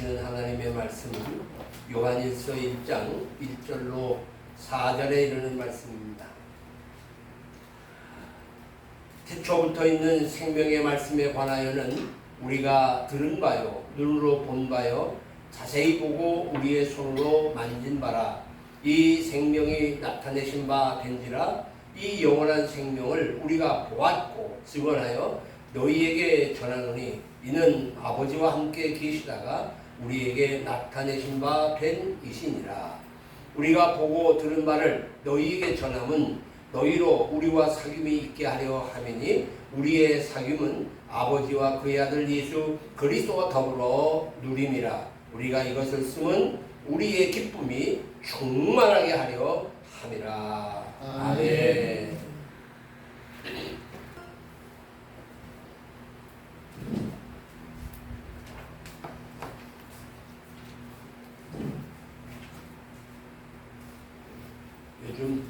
주시는 하나님의 말씀은 요한일서 1장 1절로 4절에 이르는 말씀입니다. 태초부터 있는 생명의 말씀에 관하여는 우리가 들은 바요, 눈으로 본 바요, 자세히 보고 우리의 손으로 만진 바라. 이 생명이 나타내신 바 된지라. 이 영원한 생명을 우리가 보았고 증언하여 너희에게 전하노니 이는 아버지와 함께 계시다가 우리에게 나타내신 바 된 이시니라. 우리가 보고 들은 바를 너희에게 전함은 너희로 우리와 사귐이 있게 하려 함이니 우리의 사귐은 아버지와 그의 아들 예수 그리스도와 더불어 누림이라. 우리가 이것을 쓰면 우리의 기쁨이 충만하게 하려 함이라. 아멘. 요즘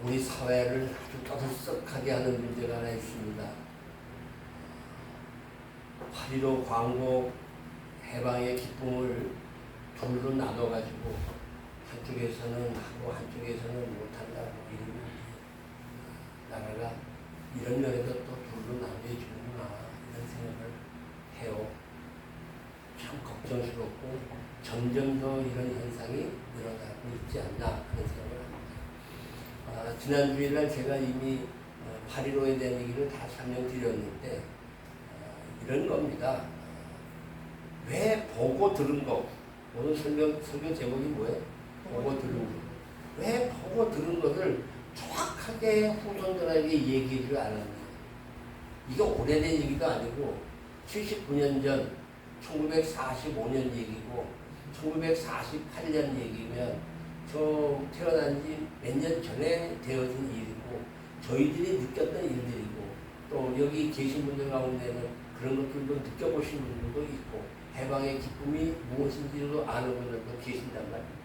우리 사회를 아주 떠들썩하게 하는 문제가 하나 있습니다. 8.15 광복 해방의 기쁨을 둘로 나눠가지고 한쪽에서는 하고 한쪽에서는 못한다고 이러면 나라가 이런 면에서 또 둘로 나눠주는구나 이런 생각을 해요. 참 걱정스럽고 점점 더 이런 현상이 늘어나고 있지 않나 하는 생각을 합니다. 지난 주일날 제가 이미 8.15에 대한 얘기를 다 설명드렸는데 이런 겁니다. 왜 보고 들은 거? 오늘 설교 제목이 뭐예요? 보고 들은 거. 왜 보고 들은 것을 정확하게 후손들에게 얘기를 안 하냐? 이게 오래된 얘기도 아니고 79년 전 1945년 얘기고 1948년 얘기면 저 태어난 지 몇 년 전에 되어진 일이고 저희들이 느꼈던 일들이고 또 여기 계신 분들 가운데는 그런 것들도 느껴보신 분들도 있고 해방의 기쁨이 무엇인지도 아는 분들도 계신단 말입니다.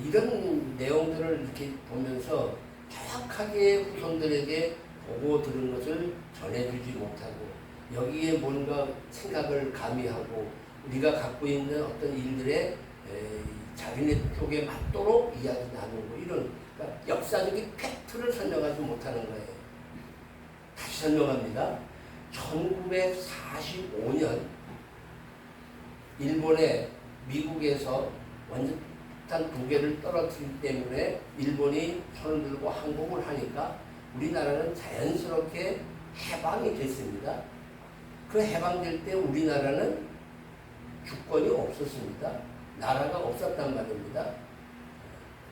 이런 내용들을 이렇게 보면서 정확하게 후손들에게 보고 들은 것을 전해주지 못하고 여기에 뭔가 생각을 가미하고 우리가 갖고 있는 어떤 일들에 자기네 쪽에 맞도록 이야기 나누고 이런 그러니까 역사적인 팩트를 설명하지 못하는 거예요. 다시 설명합니다. 1945년 일본에 미국에서 원자탄 2개를 떨어뜨리기 때문에 일본이 손을 들고 항복을 하니까 우리나라는 자연스럽게 해방이 됐습니다. 그 해방될 때 우리나라는 주권이 없었습니다. 나라가 없었단 말입니다.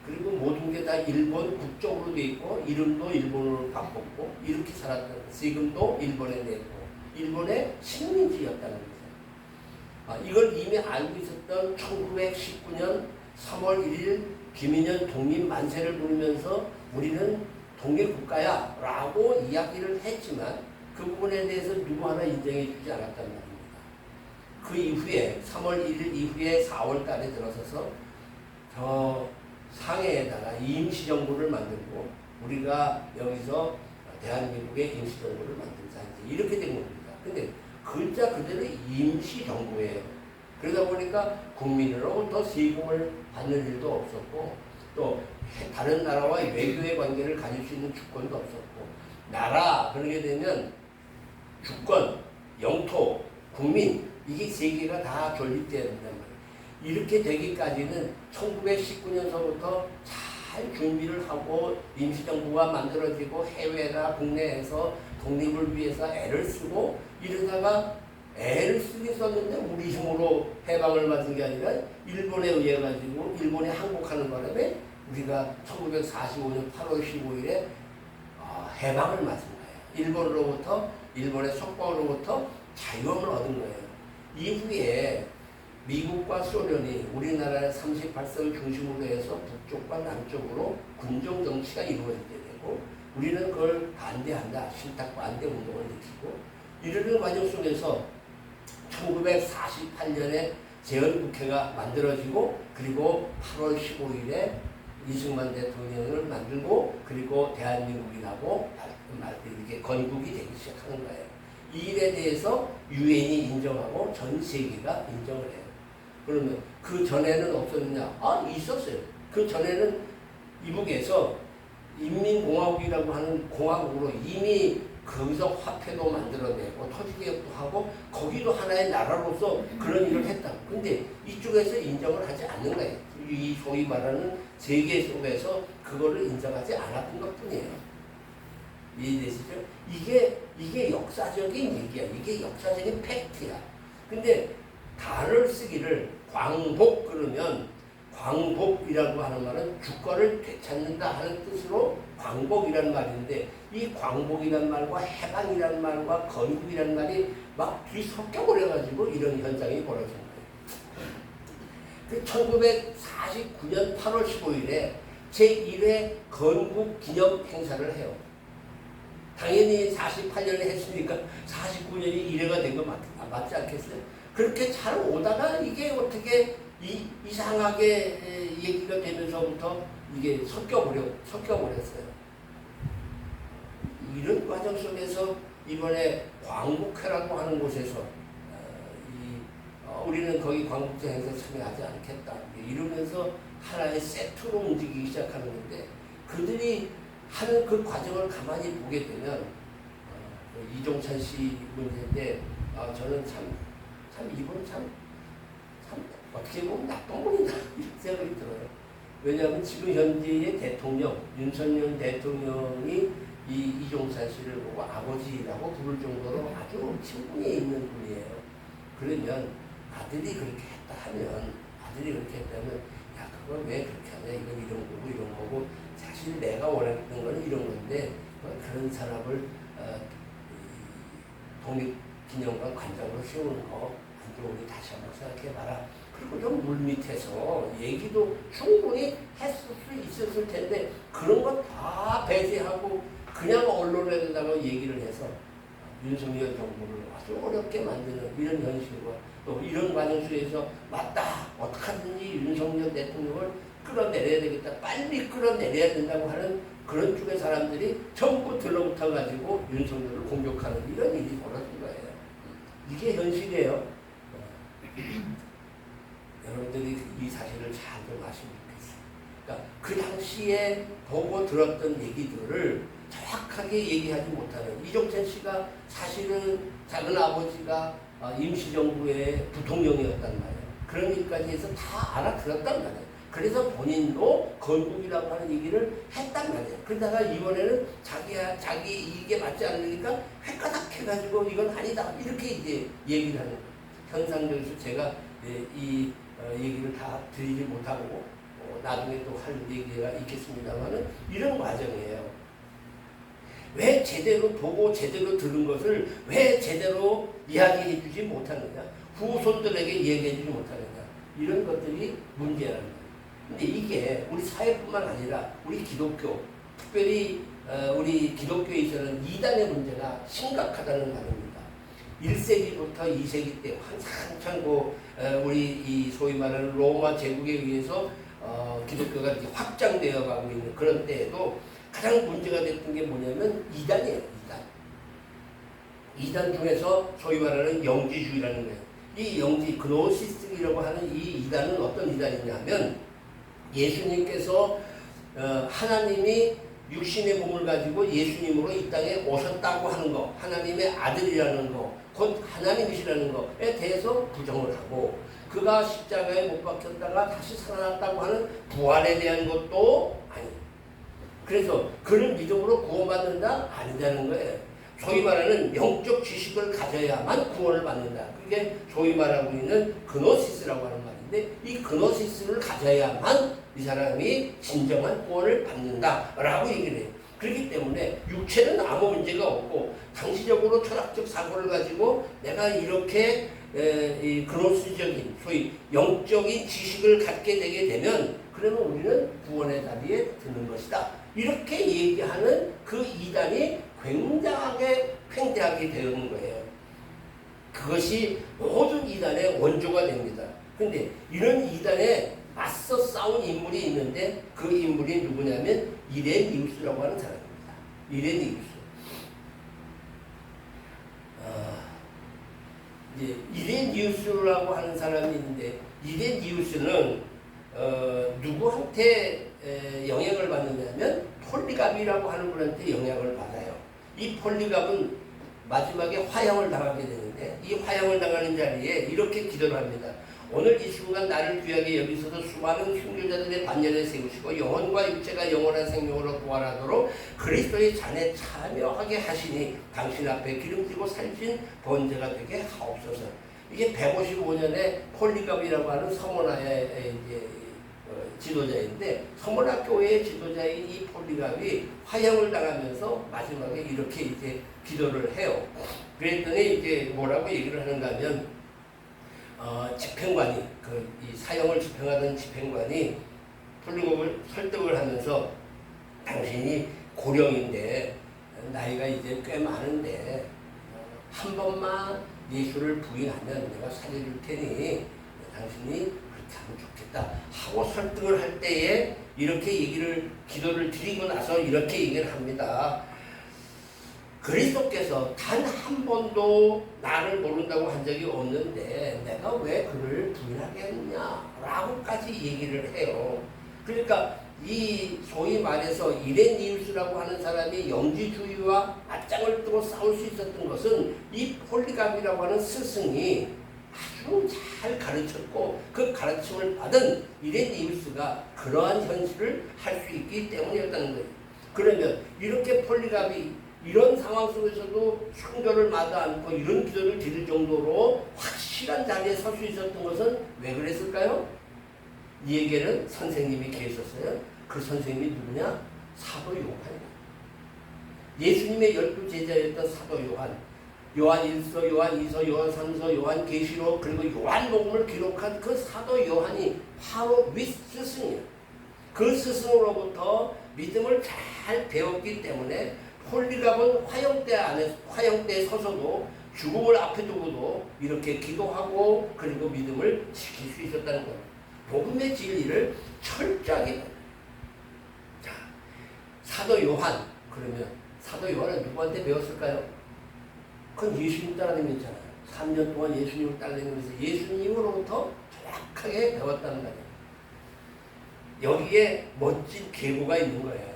그리고 모든 게 다 일본 국적으로 돼 있고 이름도 일본어로 바꿨고 이렇게 살았다는 거예요. 세금도 일본에 냈고 일본의 식민지였다는 거예요. 이걸 이미 알고 있었던 1919년 3월 1일 김인현 독립 만세를 부르면서 우리는 독립국가야 라고 이야기를 했지만 그 부분에 대해서 누구 하나 인정해 주지 않았단 말입니다. 그 이후에 3월 1일 이후에 4월 달에 들어서서 저 상해에다가 임시정부를 만들고 우리가 여기서 대한민국의 임시정부를 만들자 이렇게 된 겁니다. 근데 글자 그대로 임시정부예요. 그러다 보니까 국민으로부터 세금을 받는 일도 없었고 또 다른 나라와 외교의 관계를 가질 수 있는 주권도 없었고 나라 그러게 되면 주권, 영토, 국민 이게 세 개가 다 존립돼야 된단 말이에요. 이렇게 되기까지는 1919년서부터 잘 준비를 하고 임시정부가 만들어지고 해외나 국내에서 독립을 위해서 애를 쓰고 이러다가 애를 쓰게 썼는데 우리 힘으로 해방을 받은 게 아니라 일본에 의해 가지고 일본에 항복하는 바람에 우리가 1945년 8월 15일에 해방을 맞은 거예요. 일본의 속박으로부터 자유함을 얻은 거예요. 이후에 미국과 소련이 우리나라의 38석을 중심으로 해서 북쪽과 남쪽으로 군정 정치가 이루어지게 되고 우리는 그걸 반대한다. 신탁 반대 운동을 일으키고 이러는 과정 속에서 1948년에 재헌국회가 만들어지고 그리고 8월 15일에 이승만 대통령을 만들고 그리고 대한민국이라고 이렇게 건국이 되기 시작하는 거예요. 이 일에 대해서 유엔이 인정하고 전 세계가 인정을 해요. 그러면 그 전에는 없었느냐? 아, 있었어요. 그 전에는 이북에서 인민공화국이라고 하는 공화국으로 이미 거기서 화폐도 만들어내고 토지개혁도 하고 거기도 하나의 나라로서 그런 일을 했다. 근데 이쪽에서 인정을 하지 않는 거예요. 이 소위 말하는 세계 속에서 그거를 인정하지 않았던 것 뿐이에요. 이해되시죠? 이게 역사적인 얘기야. 이게 역사적인 팩트야. 근데 단어를 쓰기를 광복 그러면 광복이라고 하는 말은 주권을 되찾는다 하는 뜻으로 광복이라는 말인데 이 광복이라는 말과 해방이라는 말과 건국이라는 말이 막 뒤섞여버려가지고 이런 현상이 벌어진 거예요. 그 1949년 8월 15일에 제1회 건국 기념 행사를 해요. 당연히 48년에 했으니까 49년이 1회가 된 거 맞지 않겠어요? 그렇게 잘 오다가 이게 어떻게 이상하게 얘기가 되면서부터 이게 섞여버렸어요. 이런 과정 속에서 이번에 광복회라고 하는 곳에서 우리는 거기 광복제 행사에 참여하지 않겠다 이러면서 하나의 세트로 움직이기 시작하는 건데 그들이 하는 그 과정을 가만히 보게 되면 이종찬 씨 문제인데 저는 이분 참 어떻게 보면 나쁜 분이다 이런 생각이 들어요. 왜냐하면 지금 현재의 대통령 윤석열 대통령이 이종찬 씨를 보고 아버지라고 부를 정도로 아주 친분이 있는 분이에요. 그러면 아들이 그렇게 했다면 야 그걸 왜 그렇게 하냐 이건 이런 거고 사실 내가 원했던 건 이런 건데 그런 사람을 독립기념관 관장으로 세우는 거 우리 다시 한번 생각해봐라. 그리고 좀 물밑에서 얘기도 충분히 했을 수 있었을 텐데 그런 거 다 배제하고 그냥 언론에다가 얘기를 해서 윤석열 정부를 아주 어렵게 만드는 이런 현실과 또 이런 과정 속에서 맞다 어떡하든지 윤석열 대통령을 끌어내려야 되겠다 빨리 끌어내려야 된다고 하는 그런 쪽의 사람들이 전부 들러붙어 가지고 윤석열을 공격하는 이런 일이 벌어진 거예요. 이게 현실이에요. 여러분들이 이 사실을 잘 좀 아시면 좋겠어요. 그러니까 그 당시에 보고 들었던 얘기들을 정확하게 얘기하지 못하는 이종찬 씨가 사실은 작은 아버지가 임시정부의 부통령이었단 말이에요. 그런 일까지 해서 다 알아들었단 말이에요. 그래서 본인도 건국이라고 하는 얘기를 했단 말이에요. 그러다가 이번에는 자기 이익에 맞지 않으니까 획가닥 해가지고 이건 아니다 이렇게 이제 얘기를 하는 거예요. 현상적으로 제가 이 얘기를 다 드리지 못하고 나중에 또 할 얘기가 있겠습니다만은 이런 과정이에요. 왜 제대로 보고 제대로 들은 것을 왜 제대로 이야기해 주지 못하느냐, 후손들에게 얘기해 주지 못하느냐, 이런 것들이 문제라는 거예요. 근데 이게 우리 사회뿐만 아니라 우리 기독교, 특별히 우리 기독교에서는 이단의 문제가 심각하다는 말입니다. 1세기부터 2세기 때 한참 우리 이 소위 말하는 로마 제국에 의해서 기독교가 이렇게 확장되어 가고 있는 그런 때에도 가장 문제가 됐던 게 뭐냐면 이단이에요. 이단 중에서 소위 말하는 영지주의라는 거예요. 이 영지 그노시스틱이라고 하는 이 이단은 어떤 이단이냐면 예수님께서 하나님이 육신의 몸을 가지고 예수님으로 이 땅에 오셨다고 하는 거, 하나님의 아들이라는 거, 곧 하나님이시라는 것에 대해서 부정을 하고 그가 십자가에 못 박혔다가 다시 살아났다고 하는 부활에 대한 것도 아니에요. 그래서 그를 믿음으로 구원받는다? 아니다는 거예요. 소위 말하는 영적 지식을 가져야만 구원을 받는다. 그게 소위 말하고 있는 그노시스라고 하는 말인데 이 그노시스를 가져야만 이 사람이 진정한 구원을 받는다라고 얘기를 해요. 그렇기 때문에 육체는 아무 문제가 없고 당시적으로 철학적 사고를 가지고 내가 이렇게 이 그노시적인 소위 영적인 지식을 갖게 되게 되면 그러면 우리는 구원의 자리에 드는 것이다. 이렇게 얘기하는 그 이단이 굉장하게 팽대하게 되는 거예요. 그것이 모든 이단의 원조가 됩니다. 그런데 이런 이단에 맞서 싸운 인물이 있는데 그 인물이 누구냐면 이레니우스라고 하는 사람입니다. 이레니우스. 이제 이레니우스라고 하는 사람이 있는데 이레니우스는 누구한테 영향을 받느냐면 폴리갑이라고 하는 분한테 영향을 받아요. 이 폴리갑은 마지막에 화형을 당하게 되는데 이 화형을 당하는 자리에 이렇게 기도를 합니다. 오늘 이 순간 나를 귀하게 여기서도 수많은 순교자들의 반열에 세우시고 영혼과 육체가 영원한 생명으로 부활하도록 그리스도의 잔에 참여하게 하시니 당신 앞에 기름지고 살찐 번제가 되게 하옵소서. 이게 155년에 폴리갑이라고 하는 서머나의 이제 지도자인데 서머나 교회의 지도자인 이 폴리갑이 화형을 당하면서 마지막에 이렇게 이제 기도를 해요. 그랬더니 이제 뭐라고 얘기를 하는가 하면 집행관이 이 사형을 집행하던 집행관이 폴리갑을 설득을 하면서 당신이 고령인데 나이가 이제 꽤 많은데 한 번만 예수를 부인하면 내가 살려줄 테니 당신이 그렇게 하면 좋겠다 하고 설득을 할 때에 이렇게 기도를 드리고 나서 이렇게 얘기를 합니다. 그리스도께서 단 한 번도 나를 모른다고 한 적이 없는데 내가 왜 그를 부인하겠느냐라고까지 얘기를 해요. 그러니까 이 소위 말해서 이레니우스라고 하는 사람이 영지주의와 맞짱을 뜨고 싸울 수 있었던 것은 이 폴리갑이라고 하는 스승이 아주 잘 가르쳤고 그 가르침을 받은 이레니우스가 그러한 현실을 할 수 있기 때문이었다는 거예요. 그러면 이렇게 폴리갑이 이런 상황 속에서도 순교를 마다 않고 이런 기도를 드릴 정도로 확실한 자리에 설 수 있었던 것은 왜 그랬을까요? 이에게는 선생님이 계셨어요. 그 선생님이 누구냐? 사도 요한이에요. 예수님의 12 제자였던 사도 요한. 요한 1서, 요한 2서, 요한 3서, 요한 계시록 그리고 요한복음을 기록한 그 사도 요한이 바로 윗스승이에요. 그 스승으로부터 믿음을 잘 배웠기 때문에 폴리갑은 화형대에 서서도 죽음을 앞에 두고도 이렇게 기도하고 그리고 믿음을 지킬 수 있었다는 거예요. 복음의 진리를 철저하게. 자, 사도 요한. 그러면 사도 요한은 누구한테 배웠을까요? 그건 예수님 따라다녔잖아요. 3년 동안 예수님을 따라다니면서 예수님으로부터 정확하게 배웠다는 거예요. 여기에 멋진 계보가 있는 거예요.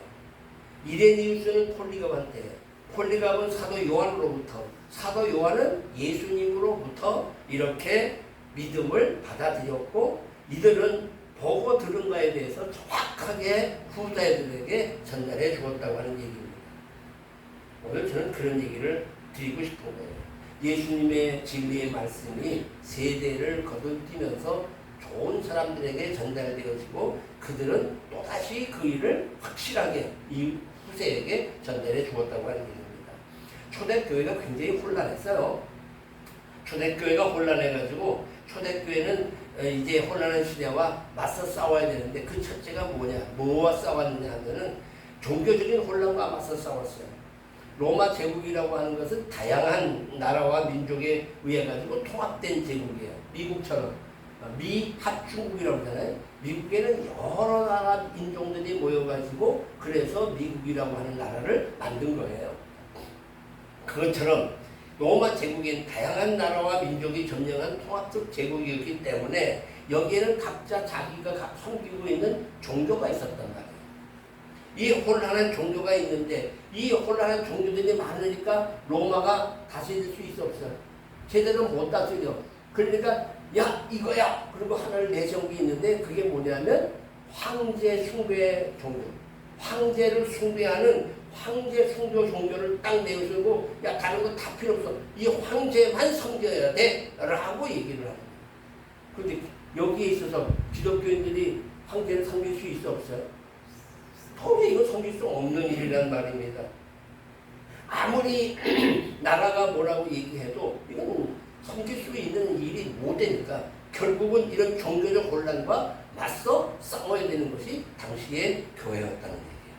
이레니우스는 폴리갑한테, 폴리갑은 사도 요한으로부터, 사도 요한은 예수님으로부터 이렇게 믿음을 받아들였고 이들은 보고 들은 바에 대해서 정확하게 후자들에게 전달해 주었다고 하는 얘기입니다. 오늘 저는 그런 얘기를 드리고 싶은 거예요. 예수님의 진리의 말씀이 세대를 거듭뛰면서 좋은 사람들에게 전달되어지고 그들은 또다시 그 일을 확실하게 이 후세에게 전달해 주었다고 하는 얘기입니다. 초대교회가 굉장히 혼란했어요. 초대교회가 혼란해가지고 초대교회는 이제 혼란한 시대와 맞서 싸워야 되는데 그 첫째가 뭐와 싸웠느냐 하면은 종교적인 혼란과 맞서 싸웠어요. 로마 제국이라고 하는 것은 다양한 나라와 민족에 의해 가지고 통합된 제국이에요. 미국처럼 미합중국이라고 하잖아요. 미국에는 여러 나라 인종들이 모여가지고 그래서 미국이라고 하는 나라를 만든 거예요. 그것처럼 로마 제국엔 다양한 나라와 민족이 점령한 통합적 제국이었기 때문에 여기에는 각자 자기가 섬기고 있는 종교가 있었단 말이에요. 이 혼란한 종교가 있는데 이 혼란한 종교들이 많으니까 로마가 다스릴 수 있어 없어요. 제대로 못 다스려. 그러니까 야 이거야. 그리고 하나를 내세운 게 있는데 그게 뭐냐면 황제 숭배 종교. 황제를 숭배하는 황제 숭배 종교를 딱 내세우고 야 다른 거 다 필요 없어. 이 황제만 섬겨야 돼. 라고 얘기를 하는 거예요. 그런데 여기에 있어서 기독교인들이 황제를 섬길 수 있어 없어요? 도저히 이거 섬길 수 없는 일이란 말입니다. 아무리 나라가 뭐라고 얘기해도 이건 섬길 수 있는 일이 못 되니까 결국은 이런 종교적 혼란과 맞서 싸워야 되는 것이 당시의 교회였다는 얘기예요.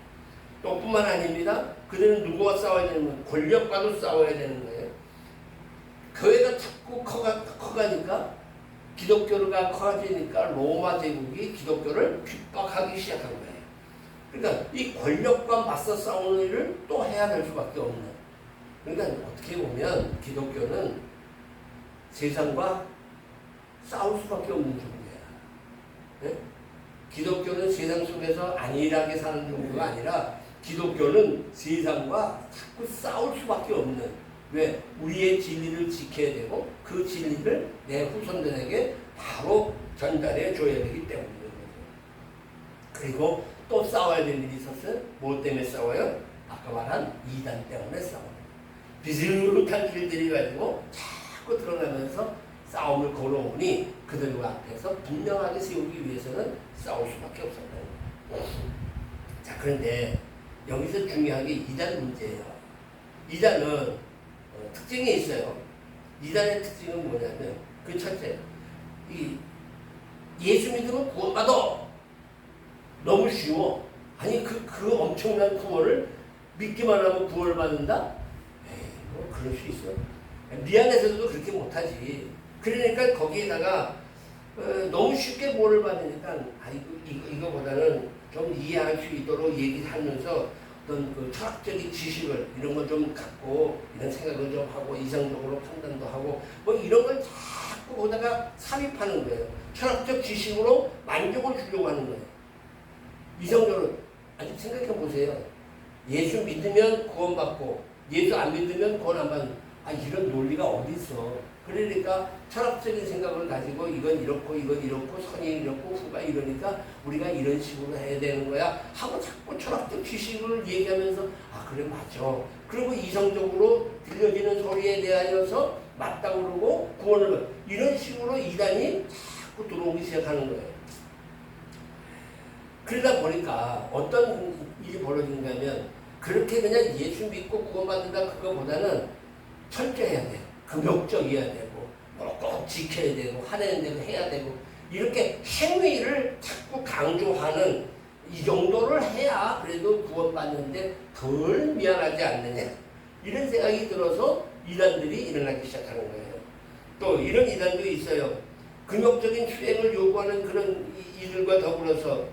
또 뿐만 아닙니다. 그들은 누구와 싸워야 되는 거예요? 권력과도 싸워야 되는 거예요. 교회가 자꾸 커가니까 기독교가 커지니까 로마 제국이 기독교를 핍박하기 시작한 거예요. 그러니까 이 권력과 맞서 싸우는 일을 또 해야 될 수밖에 없는. 그러니까 어떻게 보면 기독교는 세상과 싸울 수밖에 없는 종교야. 네? 기독교는 세상 속에서 안일하게 사는 종교가 아니라 기독교는 세상과 자꾸 싸울 수밖에 없는, 왜? 우리의 진리를 지켜야 되고 그 진리를 내 후손들에게 바로 전달해 줘야 되기 때문인 거죠. 그리고 또 싸워야 될 일이 있었어요. 뭐 때문에 싸워요? 아까 말한 이단 때문에 싸워요. 비슷한 길들이 가지고 자꾸 드러나면서 싸움을 걸어오니 그들 앞에서 분명하게 세우기 위해서는 싸울 수밖에 없었다는 거예요. 자, 그런데 여기서 중요한 게 이단 문제예요. 이단은 특징이 있어요. 이단의 특징은 뭐냐면 그 첫째, 이 예수 믿으면 구원받아. 너무 쉬워. 아니 그 엄청난 구원을 믿기만 하면 구원을 받는다? 에이, 뭐 그럴 수 있어. 미안해서도 그렇게 못하지. 그러니까 거기에다가 너무 쉽게 구원을 받으니까 이거보다는 좀 이해할 수 있도록 얘기하면서 어떤 그 철학적인 지식을 이런 걸 좀 갖고 이런 생각을 좀 하고 이성적으로 판단도 하고 뭐 이런 걸 자꾸 보다가 삽입하는 거예요. 철학적 지식으로 만족을 주려고 하는 거예요. 이성적으로 아직 생각해 보세요. 예수 믿으면 구원받고 예수 안 믿으면 구원 안 받는, 이런 논리가 어디 있어. 그러니까 철학적인 생각을 가지고 이건 이렇고 선이 이렇고 후가 이러니까 우리가 이런 식으로 해야 되는 거야 하고 자꾸 철학적 지식을 얘기하면서 그래 맞아. 그리고 이성적으로 들려지는 소리에 대하여서 맞다고 그러고 구원을 이런 식으로 이단이 자꾸 들어오기 시작하는 거예요. 그러다 보니까 어떤 일이 벌어지냐면 그렇게 그냥 예수 믿고 구원받는다 그거보다는 철저해야 돼요. 금욕적이어야 되고 꼭 지켜야 되고 하는 대로 해야 되고 이렇게 행위를 자꾸 강조하는 이 정도를 해야 그래도 구원받는데 덜 미안하지 않느냐 이런 생각이 들어서 이단들이 일어나기 시작하는 거예요. 또 이런 이단도 있어요. 금욕적인 수행을 요구하는 그런 이들과 더불어서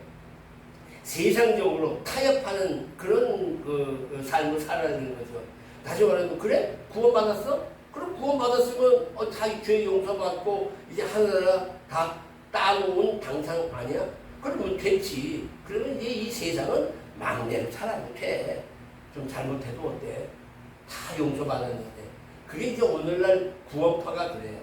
세상적으로 타협하는 그런 그 삶을 살아가는 거죠. 다시 말해도 그래? 구원받았어? 그럼 구원받았으면 다 죄 용서받고 이제 하늘나라 다 따놓은 당상 아니야? 그러면 됐지. 그러면 이제 이 세상은 막내로 살아도 돼. 좀 잘못해도 어때? 다 용서받았는데. 그게 이제 오늘날 구원파가 그래요.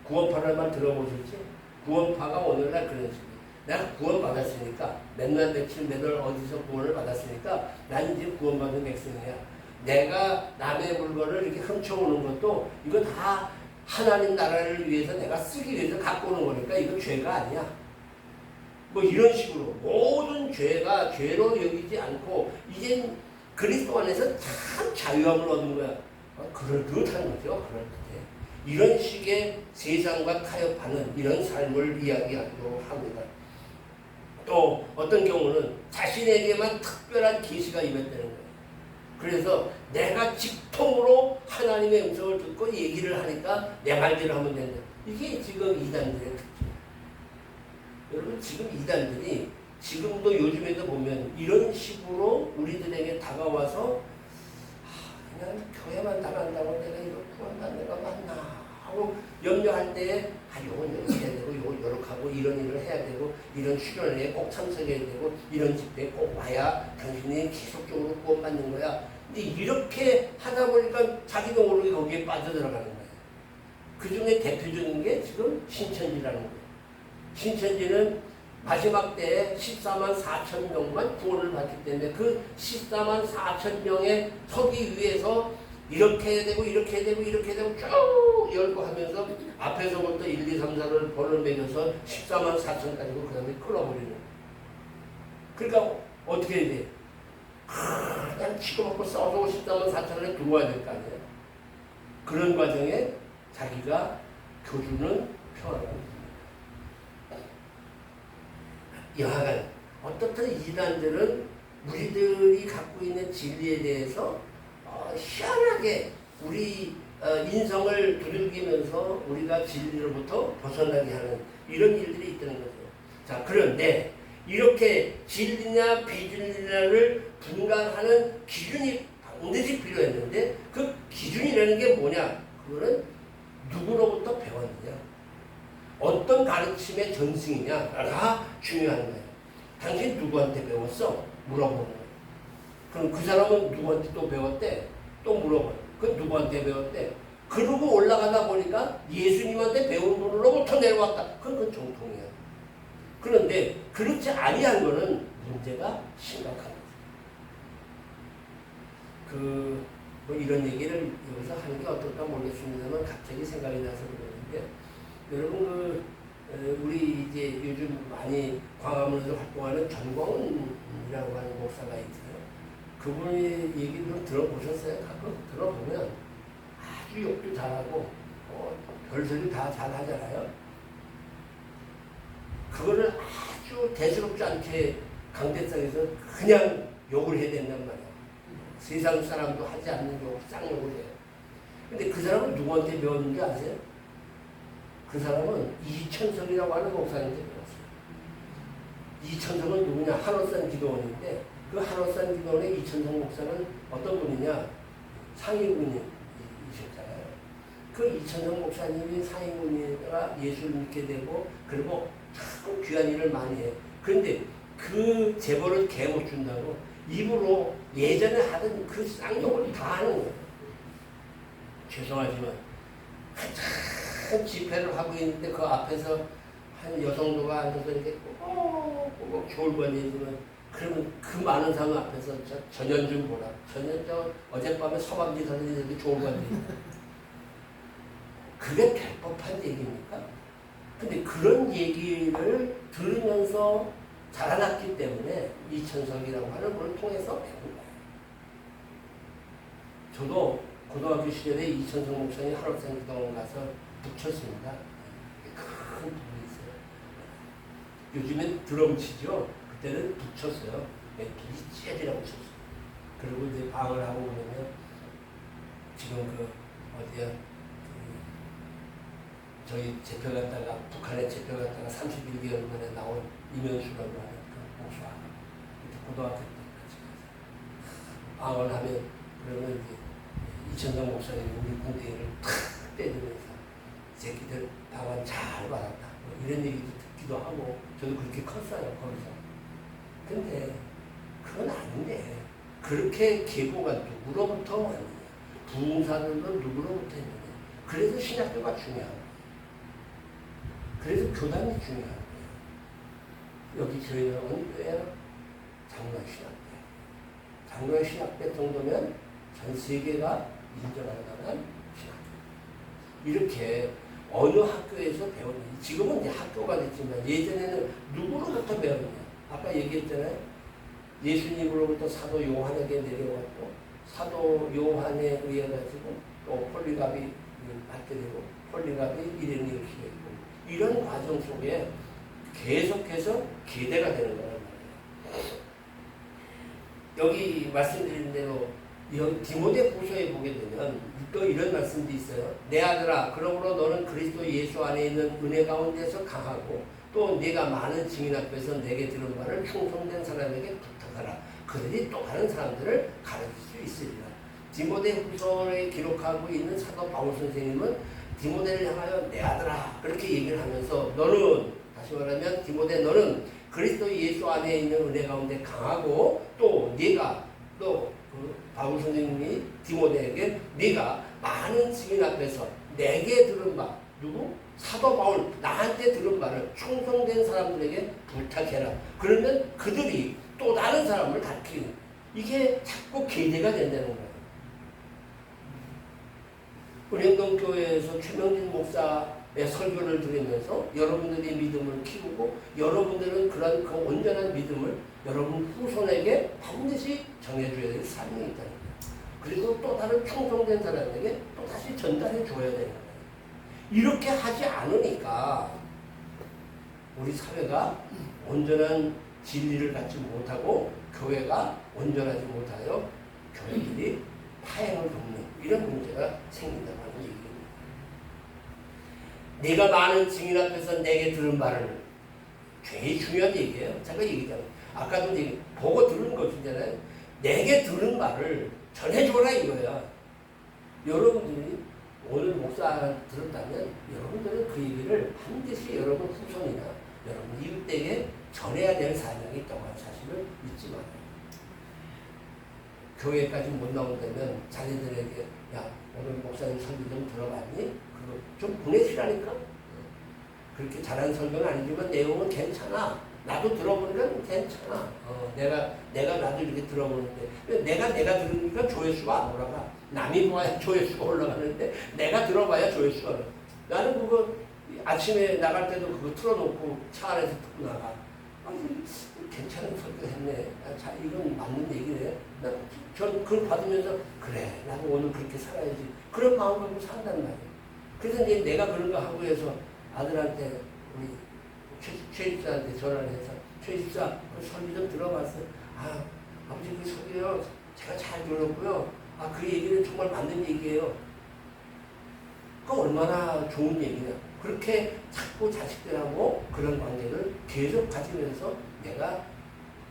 구원파라는 말 들어보셨지? 구원파가 오늘날 그런 식이에요. 내가 구원받았으니까 맨날 며칠 매달 어디서 구원을 받았으니까 난 이제 구원받은 백성이야. 내가 남의 물건을 이렇게 훔쳐오는 것도 이거 다 하나님 나라를 위해서 내가 쓰기 위해서 갖고 오는 거니까 이거 죄가 아니야. 뭐 이런 식으로 모든 죄가 죄로 여기지 않고 이젠 그리스도 안에서 참 자유함을 얻은 거야. 그럴듯한 거죠. 그럴듯해. 이런 식의 세상과 타협하는 이런 삶을 이야기하도록 합니다. 또 어떤 경우는 자신에게만 특별한 계시가 임했다는 거예요. 그래서 내가 직통으로 하나님의 음성을 듣고 얘기를 하니까 내 말대로 하면 된다. 이게 지금 이단들의 특징. 여러분 지금 이단들이 지금도 요즘에도 보면 이런 식으로 우리들에게 다가와서 그냥 교회만 나간다고 내가 이거 구원받는 거 맞나 하고 염려할 때에 요건 이렇게 해야 되고 요건 이렇게 하고 이런 일을 해야 되고 이런 수련회에 꼭 참석해야 되고 이런 집회에 꼭 와야 당신이 계속적으로 구원받는 거야. 근데 이렇게 하다 보니까 자기도 모르게 거기에 빠져들어가는 거예요. 그 중에 대표적인 게 지금 신천지라는 거예요. 신천지는 마지막 때에 14만 4천 명만 구원을 받기 때문에 그 14만 4천 명에 서기 위해서 이렇게 해야 되고 이렇게 해야 되고 이렇게 해야 되고 쭉 열고 하면서 앞에서부터 1, 2, 3, 4를 번을 매겨서 14만 4천까지고 그 다음에 끌어버리는 거예요. 그러니까 어떻게 해야 돼? 그냥 치고받고 싸워서 14만 4천을 들어와야 될 거 아니에요. 그런 과정에 자기가 교주는 평안합니다. 여하간 어떻든 이단들은 우리들이 갖고 있는 진리에 대해서 희한하게 우리 인성을 두들기면서 우리가 진리로부터 벗어나게 하는 이런 일들이 있다는 거죠. 자, 그런데 이렇게 진리냐 비진리냐를 분간하는 기준이 반드시 필요했는데 그 기준이라는 게 뭐냐? 그거는 누구로부터 배웠느냐, 어떤 가르침의 전승이냐가 중요한 거예요. 당신 누구한테 배웠어? 물어보는 거예요. 그럼 그 사람은 누구한테 또 배웠대? 또 물어봐요. 그 누구한테 배웠대? 그러고 올라가다 보니까 예수님한테 배운 분으로부터 내려왔다. 그건 정통이야. 그런데 그렇지 아니한 거는 문제가 심각한 거죠. 뭐 이런 얘기를 여기서 하는 게 어떨까 모르겠습니다만 갑자기 생각이 나서 그러는데, 여러분 우리 이제 요즘 많이 광화문에서 활동하는 전광훈이라고 하는 목사가 있어요. 그분의 얘기를 좀 들어보셨어요? 가끔 들어보면 아주 욕도 잘하고 별소리 다 잘하잖아요. 그거를 아주 대수롭지 않게 강대상에서 그냥 욕을 해야 된단 말이야. 세상 사람도 하지 않는 욕을 쌍욕을 해요. 근데 그 사람은 누구한테 배웠는지 아세요? 그 사람은 이천석이라고 하는 목사님한테 배웠어요. 이천석은 누구냐? 한월산 기도원인데, 그 한월산 기도원의 이천석 목사는 어떤 분이냐? 상위군이셨잖아요. 그 이천석 목사님이 상위군에다가 예수를 믿게 되고, 그리고 참 귀한 일을 많이 해요. 그런데 그 재벌을 개 못 준다고 입으로 예전에 하던 그 쌍욕을 다 하는 거예요. 죄송하지만 한참 집회를 하고 있는데 그 앞에서 한 여성도가 앉아서 이렇게 꼬박 졸반 얘기면, 그러면 그 많은 사람 앞에서 전현 좀 보라. 전현 어젯밤에 서방지 사람이 이렇게 졸반 얘기. 그게 될 법한 얘기입니까? 근데 그런 얘기를 들으면서 자라났기 때문에 이천석이라고 하는 걸 통해서 배운 거예요. 저도 고등학교 시절에 이천석 목사님 한옥산 기도원 가서 붙였습니다. 큰 부분이 있어요. 요즘엔 드럼 치죠. 그때는 붙였어요. 둘이 째지라고 쳤어요. 그리고 이제 방을 하고 그러면 지금 저희 재표 갔다가 북한에 재표 갔다가 31개월 만에 나온 이면수라고 하는 그 목사, 고등학교 때 같이 가서 방을 하면, 그러면 이제 이천석 목사님이 우리 군대를 탁 때리면서 이 새끼들 방언 잘 받았다, 뭐 이런 얘기도 듣기도 하고, 저도 그렇게 컸어요 거기서. 근데 그건 아닌데, 그렇게 계보가 누구로부터 왔느냐, 부흥사들도 누구로부터 했느냐. 그래서 신학교가 중요한 거예요. 그래서 교단이 중요한 거예요. 여기 저희는 어느 교회예요? 장로신학교. 장로신학교 정도면 전 세계가 인정할 만한 신학교. 이렇게 어느 학교에서 배웠는지, 지금은 이제 학교가 됐지만 예전에는 누구로부터 배웠느냐. 아까 얘기했잖아요. 예수님으로부터 사도 요한에게 내려왔고, 사도 요한에 의해 가지고 또 폴리갑이 받게 되고, 폴리갑이 이레니우스가 있고, 이런 과정 속에 계속해서 계대가 되는 거란 말이에요. 여기 말씀드린 대로 디모데 후서에 보게 되면 또 이런 말씀도 있어요. 내 아들아, 그러므로 너는 그리스도 예수 안에 있는 은혜 가운데서 강하고, 또 네가 많은 증인 앞에서 내게 들은 바를 충성된 사람에게 부탁하라. 그들이 또 다른 사람들을 가르칠 수 있으리라. 디모데 후서에 기록하고 있는 사도 바울 선생님은 디모데를 향하여 내 아들아 그렇게 얘기를 하면서, 너는, 다시 말하면 디모데 너는 그리스도 예수 안에 있는 은혜 가운데 강하고, 또 네가 또 바울 선생님이 디모데에게 네가 많은 증인 앞에서 내게 들은 바, 누구? 사도 바울, 나한테 들은 바를 충성된 사람들에게 부탁해라. 그러면 그들이 또 다른 사람을 가르치는, 이게 자꾸 계대가 된다는 거예요. 은행동 교회에서 최명진 목사의 설교를 들으면서 여러분들이 믿음을 키우고, 여러분들은 그런 그 온전한 믿음을 여러분 후손에게 반드시 전해줘야 될 사명이 있다는 거예요. 그리고 또 다른 충성된 사람에게 또 다시 전달해 줘야 되는 거예요. 이렇게 하지 않으니까 우리 사회가 온전한 진리를 갖지 못하고, 교회가 온전하지 못하여 교회들이 파행을 겪는 이런 문제가 생긴다고 하는 얘기입니다. 내가 많은 증인 앞에서 내게 들은 바를, 굉장히 중요한 얘기예요. 제가 얘기했잖아요. 아까도 보고 들은 것이잖아요. 내게 들은 말을 전해줘라 이거야. 여러분들이 오늘 목사 들었다면 여러분들은 그 얘기를 반드시 여러분 후손이나 여러분 이웃에게 전해야 될 사명이 있다고 하는 사실을 잊지 마세요. 교회까지 못 나온다면 자기들에게 야 오늘 목사님 설교 좀 들어봤니? 그거 좀 보내시라니까. 그렇게 잘하는 설교는 아니지만 내용은 괜찮아. 나도 들어보니까 괜찮아. 내가 나도 이렇게 들어보는데 내가 들으니까 조회수가 안 올라가. 남이 보아야 조회수가 올라가는데 내가 들어봐야 조회수가 올라가. 나는 그거 아침에 나갈 때도 그거 틀어놓고 차 안에서 듣고 나가. 괜찮은 설교 했네. 자, 이건 맞는 얘기네. 전 그걸 받으면서 그래 나도 오늘 그렇게 살아야지. 그런 마음 갖고 산단 말이에요. 그래서 이제 내가 그런 거 하고 해서 아들한테 우리 최 집사한테 전화를 해서 최 집사 그 설교 좀 들어봤어요. 아버지 그 설교요 제가 잘 들었고요. 그 얘기는 정말 맞는 얘기예요. 그 얼마나 좋은 얘기냐. 그렇게 자꾸 자식들하고 그런 관계를 계속 가지면서 내가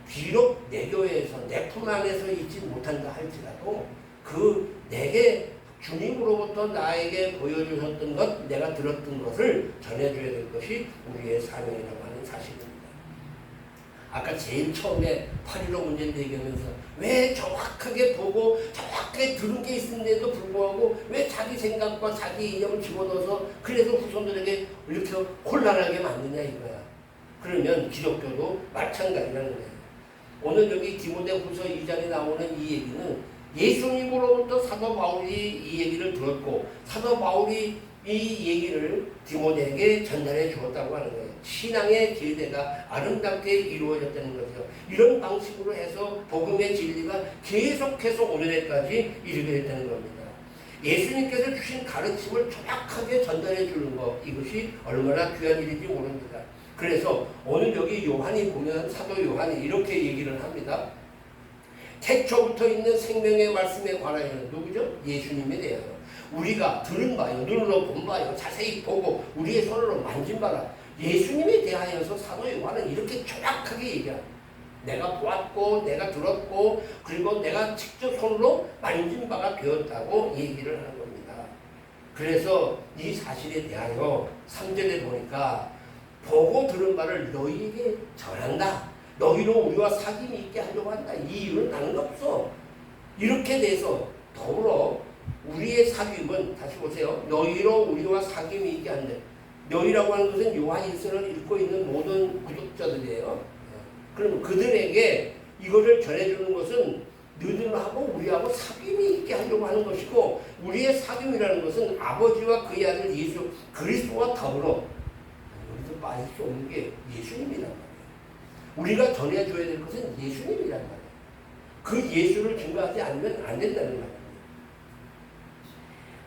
비록 내 교회에서 내 품 안에서 있지 못한다 할지라도 그 내게 주님으로부터 나에게 보여주셨던 것, 내가 들었던 것을 전해줘야 될 것이 우리의 사명이라고 하는 사실입니다. 아까 제일 처음에 8.15 문제를 얘기하면서 왜 정확하게 보고 정확하게 들은 게 있는데도 불구하고 왜 자기 생각과 자기 이념을 집어넣어서 그래서 후손들에게 이렇게 혼란하게 만드냐 이거야. 그러면 기독교도 마찬가지라는 거예요. 오늘 여기 디모데후서 2장에 나오는 이 얘기는 예수님으로부터 사도 바울이 이 얘기를 들었고 사도 바울이 이 얘기를 디모데에게 전달해 주었다고 하는 거예요. 신앙의 계대가 아름답게 이루어졌다는 거죠. 이런 방식으로 해서 복음의 진리가 계속해서 오늘날까지 이르게 됐다는 겁니다. 예수님께서 주신 가르침을 정확하게 전달해 주는 것, 이것이 얼마나 귀한 일인지 모릅니다. 그래서 오늘 여기 요한이 보면 사도 요한이 이렇게 얘기를 합니다. 태초부터 있는 생명의 말씀에 관하여는 누구죠? 예수님에 대하여 우리가 들은 바요, 눈으로 본 바요, 자세히 보고 우리의 손으로 만진 바라. 예수님에 대하여서 사도 요한은 이렇게 정확하게 얘기합니다. 내가 보았고 내가 들었고 그리고 내가 직접 손으로 만진 바가 되었다고 얘기를 하는 겁니다. 그래서 이 사실에 대하여 3절에 보니까 보고 들은 바를 너희에게 전한다. 너희로 우리와 사귐이 있게 하려고 한다. 이 이유는 나는 없어. 이렇게 돼서 더불어 우리의 사귐은 다시 보세요. 너희로 우리와 사귐이 있게 한다. 너희라고 하는 것은 요한일서를 읽고 있는 모든 구독자들이에요. 그럼 그들에게 이거를 전해주는 것은 너희들하고 우리하고 사귐이 있게 하려고 하는 것이고 우리의 사귐이라는 것은 아버지와 그의 아들 예수 그리스도와 더불어 여기서 빠질 수 없는 게 예수님이란 말이에요. 우리가 전해줘야 될 것은 예수님이란 말이에요. 그 예수를 증거하지 않으면 안 된다는 말이에요.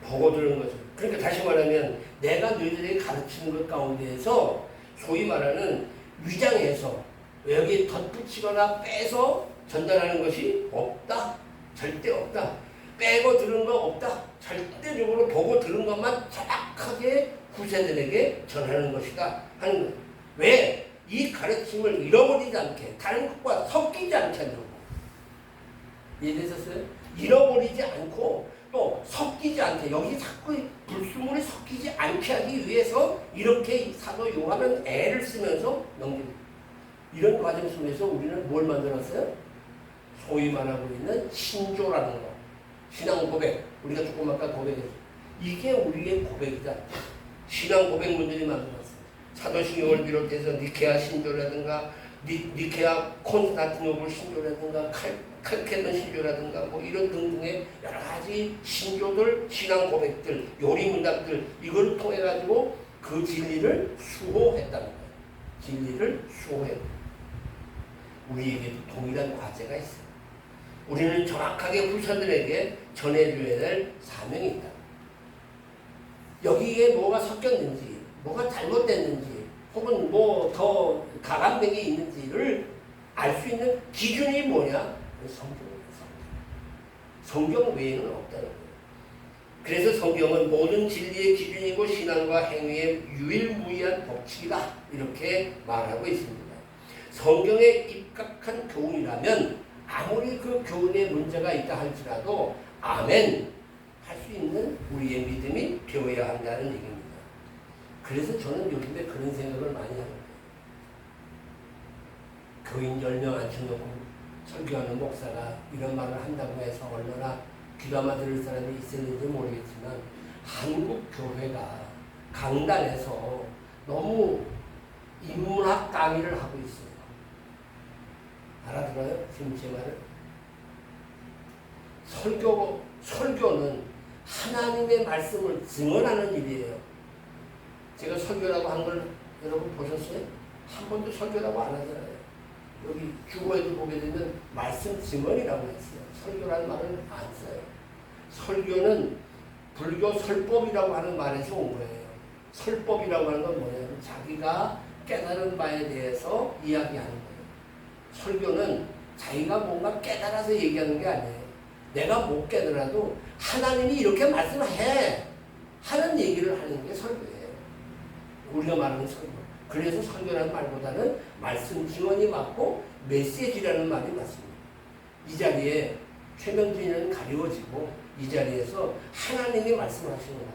보고 들은 것은. 그러니까 다시 말하면 내가 너희들에게 가르치는 것 가운데에서 소위 말하는 위장해서 여기 덧붙이거나 빼서 전달하는 것이 없다. 절대 없다. 빼고 들은 거 없다. 절대적으로 보고 들은 것만 정확하게 후세들에게 전하는 것이다 하는 거예요. 왜? 이 가르침을 잃어버리지 않게 다른 것과 섞이지 않게 하려고. 이해되셨어요? 잃어버리지 않고 또 섞이지 않게 여기 자꾸 불순물이 섞이지 않게 하기 위해서 이렇게 사도 요한은 애를 쓰면서 넘깁니다. 이런 과정 속에서 우리는 뭘 만들었어요? 소위 말하고 있는 신조라는 거. 신앙 고백. 우리가 조금 아까 고백했어요. 이게 우리의 고백이다. 신앙 고백문들이 만들었어요. 사도신경을 비롯해서 니케아 신조라든가 니케아 콘스탄티노플 신조라든가 칼케돈 신조라든가 뭐 이런 등등의 여러 가지 신조들, 신앙 고백들, 요리 문답들 이걸 통해 가지고 그 진리를 수호했다는 거예요. 진리를 수호했다. 우리에게도 동일한 과제가 있어요. 우리는 정확하게 후손들에게 전해줘야 될 사명이 있다. 여기에 뭐가 섞였는지, 뭐가 잘못됐는지, 혹은 뭐 더 가감된 게 있는지를 알 수 있는 기준이 뭐냐? 성경입니다. 성경 외에는 없다는 거예요. 그래서 성경은 모든 진리의 기준이고 신앙과 행위의 유일무이한 법칙이다. 이렇게 말하고 있습니다. 성경에 입각한 교훈이라면 아무리 그 교훈에 문제가 있다 할지라도 아멘 할 수 있는 우리의 믿음이 되어야 한다는 얘기입니다. 그래서 저는 요즘에 그런 생각을 많이 하는 거예요. 교인 10명 앉혀놓고 설교하는 목사가 이런 말을 한다고 해서 얼마나 귀담아 들을 사람이 있었는지 모르겠지만 한국 교회가 강단에서 너무 인문학 강의를 하고 있어요. 알아들어요? 지금 제 말을? 설교는 하나님의 말씀을 증언하는 일이에요. 제가 설교라고 한 걸 여러분 보셨어요? 한 번도 설교라고 안 하잖아요. 여기 주보에도 보게 되면 말씀 증언이라고 했어요. 설교라는 말을 안 써요. 설교는 불교 설법이라고 하는 말에서 온 거예요. 설법이라고 하는 건 뭐냐면 자기가 깨달은 바에 대해서 이야기하는 거예요. 설교는 자기가 뭔가 깨달아서 얘기하는 게 아니에요. 내가 못 깨달아도 하나님이 이렇게 말씀해 하는 얘기를 하는 게 설교예요. 우리가 말하는 설교. 그래서 설교라는 말보다는 말씀 증언이 맞고 메시지라는 말이 맞습니다. 이 자리에 최명진은 가리워지고 이 자리에서 하나님이 말씀하시는 거예요.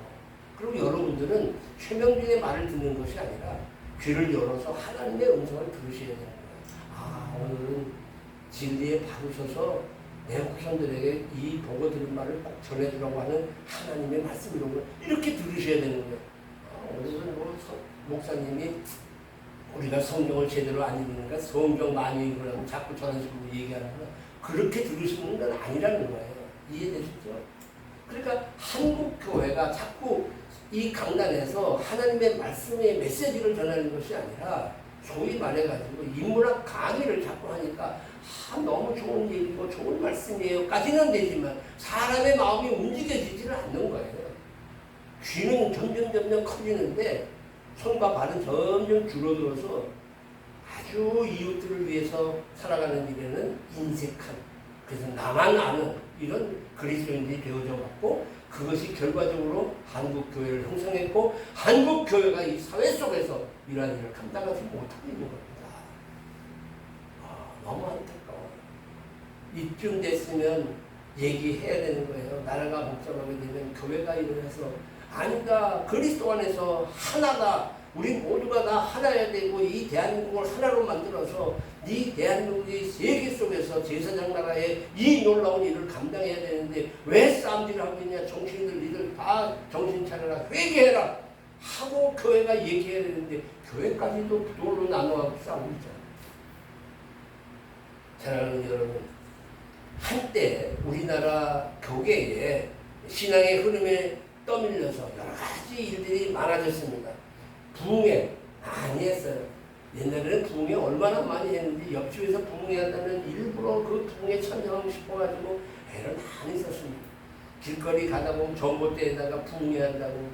그리고 여러분들은 최명진의 말을 듣는 것이 아니라 귀를 열어서 하나님의 음성을 들으셔야 되는 거예요. 오늘은 진리에 바르셔서 내 후손들에게 이 보고 들은 말을 꼭 전해주라고 하는 하나님의 말씀이라고 이렇게 들으셔야 되는 거예요. 오늘은 목사님이 우리가 성경을 제대로 안 읽으니까 성경 많이 읽으라고 자꾸 저런 식으로 얘기하는 거 그렇게 들으시는 건 아니라는 거예요. 이해되시죠? 그러니까 한국 교회가 자꾸 이 강단에서 하나님의 말씀의 메시지를 전하는 것이 아니라 소위 말해가지고 인문학 강의를 자꾸 하니까 너무 좋은 얘기고 좋은 말씀이에요 까지는 되지만 사람의 마음이 움직여지지를 않는 거예요. 귀는 점점 커지는데 손과 발은 점점 줄어들어서 아주 이웃들을 위해서 살아가는 일에는 인색한, 그래서 나만 아는 이런 그리스도인들이 되어져 왔고 그것이 결과적으로 한국교회를 형성했고 한국교회가 이 사회 속에서 이러한 일을 감당하지 못하고 있는 겁니다. 너무 안타까워요. 이쯤 됐으면 얘기해야 되는 거예요. 나라가 복잡하게 되면 교회가 일어나서 아니다. 그리스도 안에서 하나다. 우리 모두가 다 하나여야 되고 이 대한민국을 하나로 만들어서 이 대한민국이 세계 속에서 제사장 나라의 이 놀라운 일을 감당해야 되는데 왜 싸움질을 하고 있냐. 정치인들 니들 다 정신 차려라. 회개해라. 하고 교회가 얘기해야 되는데 교회까지도 부도로 나눠가고 싸우고 있잖아요. 사랑하는 여러분, 한때 우리나라 교계에 신앙의 흐름에 떠밀려서 여러 가지 일들이 많아졌습니다. 부흥회 많이 했어요. 옛날에는 부흥회 얼마나 많이 했는지 옆집에서 부흥회 한다면 일부러 그 부흥회 참여하고 싶어가지고 애를 많이 썼습니다. 길거리 가다 보면 전봇대에다가 부흥회 한다고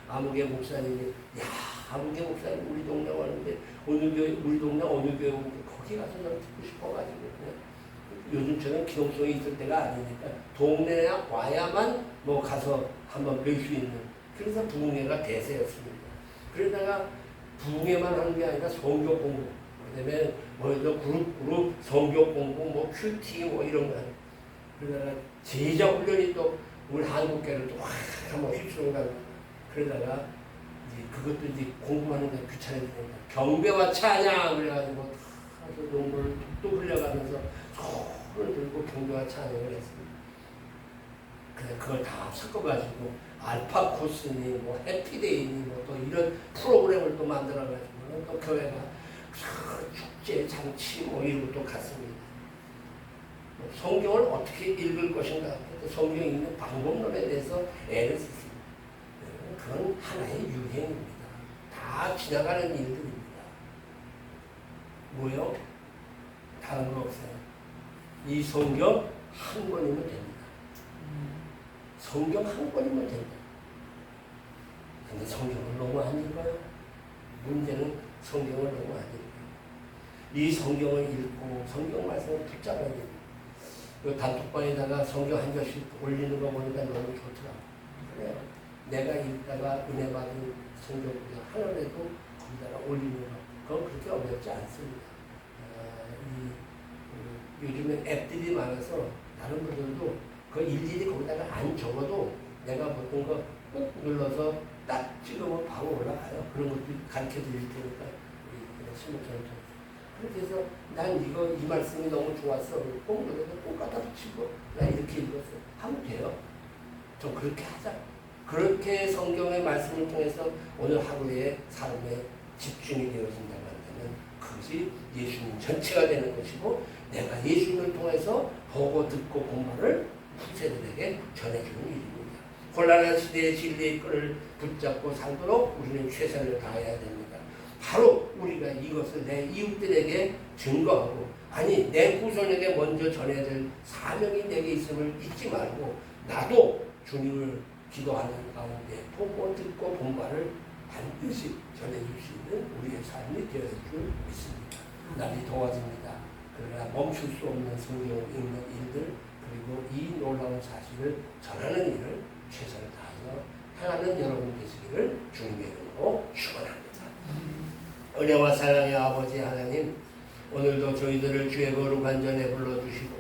아무개 목사님이 아무개 목사님 우리 동네 왔는데 어느 교회 우리 동네 어느 교회 오는데 거기 가서 좀 듣고 싶어가지고 요즘처럼 기동성이 있을 때가 아니니까 동네에 와야만 뭐 가서 한번 뵐 수 있는 그래서 부흥회가 대세였습니다. 그러다가 부흥회만 하는 게 아니라 성경 공부 그다음에 뭐 그룹 성경 공부 뭐 큐티 뭐 이런 거 그러다가 제자 훈련이 또 우리 한국계를 또 한번 휩쓸어가 그러다가 이제 그것도 이제 공부하는 게 귀찮아지니까 경배와 찬양 그래가지고 다 농구를 또 흘려가면서 손을 들고 경배와 찬양을 했습니다. 그래 그걸 다 섞어가지고 알파 코스니 뭐 해피데이니 뭐 또 이런 프로그램을 또 만들어가지고 또 교회가 축제 장치 뭐 이런 것도 갔습니다. 성경을 어떻게 읽을 것인가 성경 읽는 방법론에 대해서 애를 썼습니다. 그건 하나의 유행입니다. 다 지나가는 일들입니다. 뭐요? 다른 거 없어요. 이 성경 한 권이면 됩니다. 성경 한 권이면 됩니다. 근데 성경을 너무 안 읽어요. 문제는 성경을 너무 안 읽어요. 이 성경을 읽고 성경 말씀을 붙잡아야 됩니다. 그 단톡방에다가 성경 한 절씩 올리는 거 보니까 너무 좋더라고요. 그래요. 내가 읽다가 은혜 받은 성경 하나라도 거기다가 올리는 거 그건 그렇게 어렵지 않습니다. 요즘에 앱들이 많아서 다른 분들도 그 일일이 거기다가 안 적어도 내가 보통 거 꾹 눌러서 딱 찍으면 바로 올라가요. 그런 것도 가르쳐 드릴 테니까 신문처럼. 그렇게 해서 난 이거 이 말씀이 너무 좋았어. 꼭 눌러서 꼭 갖다 붙이고 나 이렇게 읽었어. 하면 돼요. 좀 그렇게 하자. 그렇게 성경의 말씀을 통해서 오늘 하루의 삶에 집중이 되어진다고 한다면 그것이 예수님 전체가 되는 것이고 내가 예수님을 통해서 보고 듣고 공부를 후세들에게 전해주는 일입니다. 곤란한 시대의 진리의 끈을 붙잡고 살도록 우리는 최선을 다해야 됩니다. 바로 우리가 이것을 내 이웃들에게 증거하고 아니 내 후손에게 먼저 전해야 될 사명이 내게 있음을 잊지 말고 나도 주님을 기도하는 가운데 보고 듣고 본 바를 반드시 전해줄 수 있는 우리의 삶이 되어줄 줄 믿습니다. 날이 더워집니다. 그러나 멈출 수 없는 성경 읽는 일들 그리고 이 놀라운 사실을 전하는 일을 최선을 다해서 행하는 여러분 되시기를 주님의 이름으로 축원합니다. 은혜와 사랑의 아버지 하나님 오늘도 저희들을 주의 거룩한 전에 불러주시고